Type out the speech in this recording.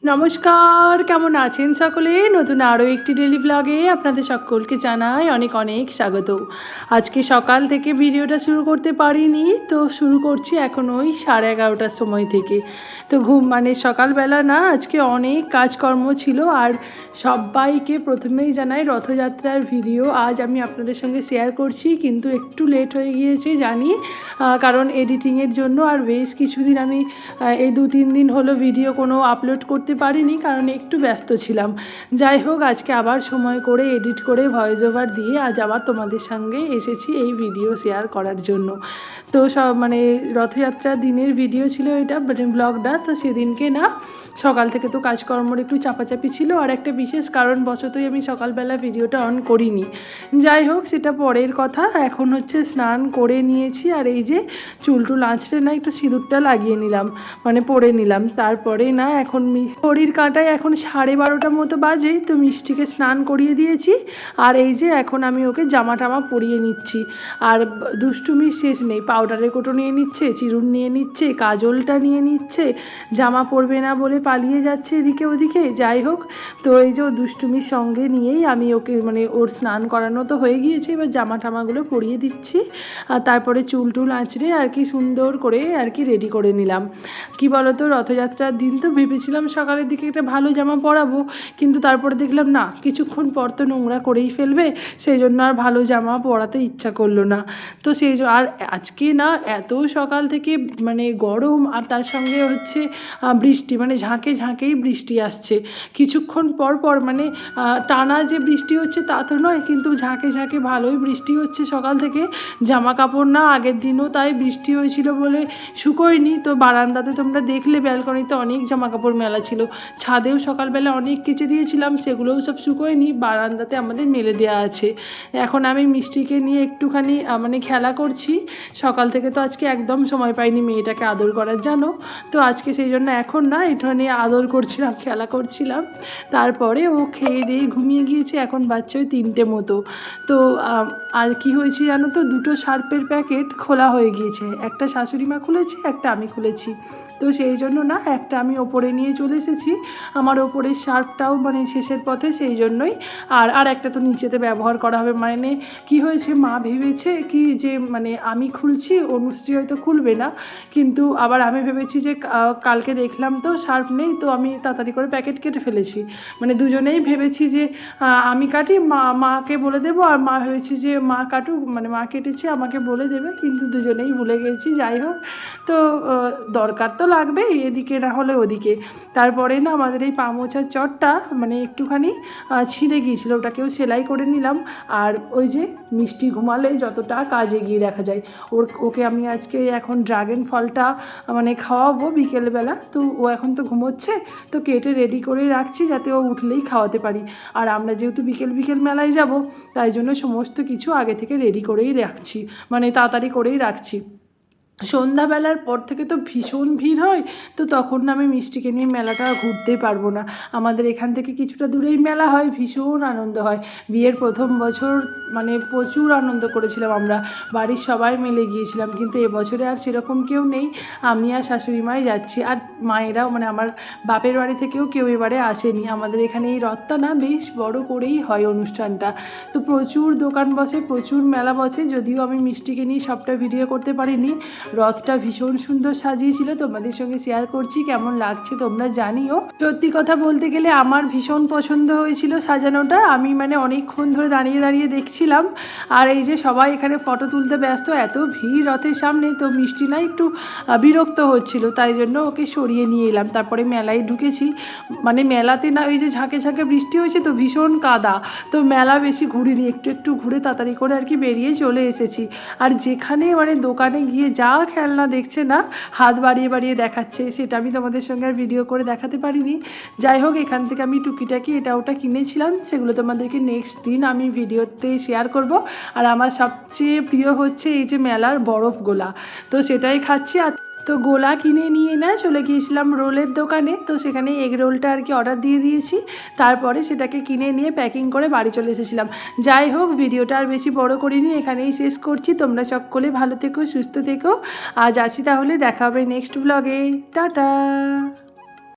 নমস্কার, কেমন আছেন সকলে? নতুন আরও একটি ডেলি ব্লগে আপনাদের সকলকে জানাই অনেক অনেক স্বাগত। আজকে সকাল থেকে ভিডিওটা শুরু করতে পারিনি, তো শুরু করছি এখন ওই 11:30টার সময় থেকে। তো সকালবেলা না, আজকে অনেক কাজকর্ম ছিল। আর সবাইকে প্রথমেই জানাই রথযাত্রার ভিডিও আজ আমি আপনাদের সঙ্গে শেয়ার করছি, কিন্তু একটু লেট হয়ে গিয়েছে জানি, কারণ এডিটিংয়ের জন্য। আর বেশ কিছুদিন আমি এই 2-3 দিন হলো ভিডিও কোনো আপলোড করতে পারিনি, কারণ একটু ব্যস্ত ছিলাম। যাই হোক, আজকে আবার সময় করে এডিট করে ভয়েস ওভার দিয়ে আজ আবার তোমাদের সঙ্গে এসেছি এই ভিডিও শেয়ার করার জন্য। তো রথযাত্রার দিনের ভিডিও ছিল এটা, ব্লগটা। তো সেদিনকে না সকাল থেকে তো কাজকর্মর একটু চাপাচাপি ছিল, আর একটা বিশেষ কারণবশতই আমি সকালবেলা ভিডিওটা অন করিনি। যাই হোক, সেটা পরের কথা। এখন হচ্ছে স্নান করে নিয়েছি, আর এই যে চুলটুল আঁচড়ে না একটু সিঁদুরটা লাগিয়ে নিলাম, পরে নিলাম। তারপরে না এখন ঘড়ির কাঁটায় এখন 12:30 মতো বাজে। তো মিষ্টিকে স্নান করিয়ে দিয়েছি, আর এই যে এখন আমি ওকে জামা টামা পরিয়ে নিচ্ছি। আর দুষ্টুমির শেষ নেই, পাউডারের কোটো নিয়ে নিচ্ছে, চিরুন নিয়ে নিচ্ছে, কাজলটা নিয়ে নিচ্ছে, জামা পরবে না বলে পালিয়ে যাচ্ছে এদিকে ওদিকে। যাই হোক, তো এই যে ও দুষ্টুমির সঙ্গে নিয়েই আমি ওকে ওর স্নান করানো তো হয়ে গিয়েছে, এবার জামা টামাগুলো পরিয়ে দিচ্ছি। আর তারপরে চুল টুল আঁচড়ে আর কি সুন্দর করে আর কি রেডি করে নিলাম। কি বলতো, রথযাত্রার দিন তো ভেবেছিলাম সকালের দিকে একটা ভালো জামা পরাবো, কিন্তু তারপরে দেখলাম না, কিছুক্ষণ পর তো নোংরা করেই ফেলবে, সেই জন্য আর ভালো জামা পরাতে ইচ্ছা করলো না। তো আর আজকে না এত সকাল থেকে গরম, আর তার সঙ্গে হচ্ছে বৃষ্টি, ঝাঁকে ঝাঁকেই বৃষ্টি আসছে। কিছুক্ষণ পর পর টানা যে বৃষ্টি হচ্ছে তা তো নয়, কিন্তু ঝাঁকে ঝাঁকে ভালোই বৃষ্টি হচ্ছে সকাল থেকে। জামা কাপড় না আগের দিনও তাই বৃষ্টি হয়েছিল বলে শুকোয়নি। তো বারান্দাতে তোমরা দেখলে ব্যালকনিতে অনেক জামা কাপড় মেলা ছিল, ছাদেও সকালবেলা অনেক কেচে দিয়েছিলাম, সেগুলোও সব শুকোয়নি, বারান্দাতে আমাদের মেলে দেওয়া আছে। এখন আমি মিষ্টিকে নিয়ে একটুখানি খেলা করছি। সকাল থেকে তো আজকে একদম সময় পাইনি মেয়েটাকে আদর করার, জানো তো। আজকে সেই জন্য এখন না একটুখানি আদর করছিলাম, খেলা করছিলাম। তারপরে ও খেয়ে দিয়ে ঘুমিয়ে গিয়েছে, এখন বাচ্চা ওই 3টে মতো। তো আর কি হয়েছে জানো তো, 2টো সার্পের প্যাকেট খোলা হয়ে গিয়েছে, একটা শাশুড়ি মা খুলেছে, একটা আমি খুলেছি। তো সেই জন্য না একটা আমি ওপরে নিয়ে চলে এসেছি, আমার ওপরের শার্টটাও শেষের পথে, সেই জন্যই। আর একটা তো নিচেতে ব্যবহার করা হবে। কি হয়েছে, মা ভেবেছে কি যে আমি খুলছি, অনুশ্রী হয়তো খুলবে না, কিন্তু আবার আমি ভেবেছি যে কালকে দেখলাম তো শার্প নেই, তো আমি তাড়াতাড়ি করে প্যাকেট কেটে ফেলেছি। দুজনেই ভেবেছি যে আমি কাটি, মাকে বলে দেবো, আর মা ভেবেছি যে মা কাটুক, মা কেটেছে আমাকে বলে দেবে, কিন্তু দুজনেই ভুলে গেছি। যাই হোক, তো দরকার তো লাগবেই, এদিকে না হলে ওদিকে। তারপরে না আমাদের এই পা মোছার চটটা একটুখানি ছিঁড়ে গিয়েছিলো, ওটাকেও সেলাই করে নিলাম। আর ওই যে মিষ্টি ঘুমালে যতটা কাজ এগিয়ে রাখা যায়, ওকে আমি আজকে এখন ড্রাগন ফলটা খাওয়াবো বিকেলবেলা। তো ও এখন তো ঘুমোচ্ছে, তো কেটে রেডি করে রাখছি যাতে ও উঠলেই খাওয়াতে পারি। আর আমরা যেহেতু বিকেল মেলায় যাব, তাই জন্য সমস্ত কিছু আগে থেকে রেডি করেই রাখছি, তাড়াতাড়ি করেই রাখছি। সন্ধ্যাবেলার পর থেকে তো ভীষণ ভিড় হয়, তো তখন না আমি মিষ্টিকে নিয়ে মেলাটা ঘুরতে পারবো না। আমাদের এখান থেকে কিছুটা দূরেই মেলা হয়, ভীষণ আনন্দ হয়। বিয়ের প্রথম বছর প্রচুর আনন্দ করেছিলাম আমরা, বাড়ির সবাই মিলে গিয়েছিলাম, কিন্তু এবছরে আর সেরকম কেউ নেই, আমি আর শাশুড়ি মাই যাচ্ছি। আর মায়েরাও আমার বাপের বাড়ি থেকেও কেউ এবারে আসেনি। আমাদের এখানে এই রথটা না বেশ বড় করেই হয় অনুষ্ঠানটা, তো প্রচুর দোকান বসে, প্রচুর মেলা বসে। যদিও আমি মিষ্টিকে নিয়ে সবটা ভিডিও করতে পারিনি। রথটা ভীষণ সুন্দর সাজিয়েছিল, তোমাদের সঙ্গে শেয়ার করছি, কেমন লাগছে তোমরা জানিও। সত্যি কথা বলতে গেলে আমার ভীষণ পছন্দ হয়েছিল সাজানোটা, আমি অনেকক্ষণ ধরে দাঁড়িয়ে দাঁড়িয়ে দেখছিলাম। আর এই যে সবাই এখানে ফটো তুলতে ব্যস্ত, এত ভিড় রথের সামনে, তো মিষ্টি না একটু বিরক্ত হচ্ছিল, তাই জন্য ওকে সরিয়ে নিয়ে এলাম। তারপরে মেলায় ঢুকেছি, মেলাতে না ওই যে ঝাঁকে ঝাঁকে বৃষ্টি হয়েছে, তো ভীষণ কাদা, তো মেলা বেশি ঘুরিনি, একটু ঘুরে তাড়াতাড়ি করে আর কি বেরিয়ে চলে এসেছি। আর যেখানে দোকানে গিয়ে যা খেলনা দেখছে না, হাত বাড়িয়ে বাড়িয়ে দেখাচ্ছে, সেটা আমি তোমাদের সঙ্গে আর ভিডিও করে দেখাতে পারিনি। যাই হোক, এখান থেকে আমি টুকিটাকি এটা ওটা কিনেছিলাম, সেগুলো তোমাদেরকে নেক্সট দিন আমি ভিডিওতে শেয়ার করব। আর আমার সবচেয়ে প্রিয় হচ্ছে এই যে মেলার বরফ গোলা, তো সেটাই খাচ্ছি। আর তো গোলা কিনে নিয়ে না চলে গিয়েছিলাম রোলের দোকানে, তো সেখানে এগ রোলটা আর কি অর্ডার দিয়ে দিয়েছি, তারপরে সেটাকে কিনে নিয়ে প্যাকিং করে বাড়ি চলে এসেছিলাম। যাই হোক, ভিডিওটা আর বেশি বড় করিনি, এখানেই শেষ করছি। তোমরা সকলে ভালো থেকো, সুস্থ থেকো। আজ আসি তাহলে, দেখা হবে নেক্সট ব্লগে। টাটা।